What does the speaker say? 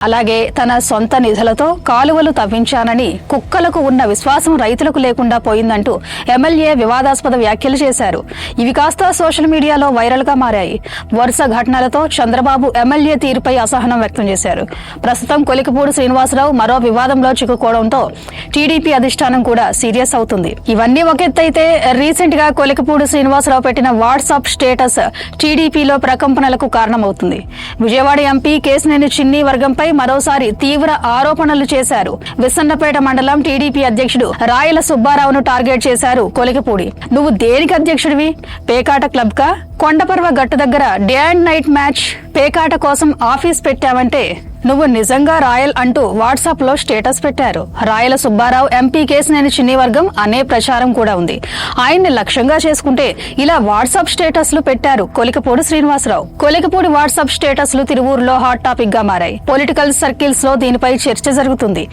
అలాగే తన సొంత నిధులతో కాలువలు తవ్వించానని కుక్కలకు ఉన్న విశ్వాసం రైతులకు లేకుండా పోయిందంటూ ఎమ్మెల్యే వివాదాస్పద వ్యాఖ్యలు చేశారు. ఇవి కాస్త సోషల్ మీడియాలో వైరల్ గా మారాయి. వరుస ఘటనలతో చంద్రబాబు ఎమ్మెల్యే తీరుపై అసహనం వ్యక్తం చేశారు. ప్రస్తుతం కొలికపూడి శ్రీనివాసరావు మరో వివాదంలో చిక్కుకోవడంతో టీడీపీ అధిష్టానం కూడా సీరియస్ అవుతుంది. ఇవన్నీ ఒక ఎత్తైతే రీసెంట్ గా కొలికపూడి శ్రీనివాసరావు పెట్టిన వాట్సాప్ స్టేటస్ టీడీపీలో ప్రకంపనలకు కారణమవుతుంది. విజయవాడ ఎంపీ కేశినేని చిన్ని వర్గంపై మరోసారి తీవ్ర ఆరోపణలు చేశారు. విసన్నపేట మండలం టీడీపీ అధ్యక్షుడు రాయల సుబ్బారావును టార్గెట్ చేశారు కొలికపూడి. నువ్వు దేనికి అధ్యక్షుడివి? పేకాట క్లబ్ కా? కొండపర్వ గట్టు దగ్గర డే అండ్ నైట్ మ్యాచ్ పేకాట కోసం ఆఫీస్ పెట్టావంటే నువ్వు నిజంగా రాయల్ అంటూ వాట్సాప్ లో స్టేటస్ పెట్టారు. రాయల సుబ్బారావు ఎంపీ కేశినేని చిన్ని వర్గం అనే ప్రచారం కూడా ఉంది. ఆయన్ని లక్ష్యంగా చేసుకుంటే ఇలా వాట్సాప్ స్టేటస్లు పెట్టారు కొలికపూడి శ్రీనివాసరావు. కొలికపూడి వాట్సాప్ స్టేటస్లు తిరువూరులో హాట్ టాపిక్ గా మారాయి. పొలిటికల్ సర్కిల్స్ లో దీనిపై చర్చ జరుగుతుంది.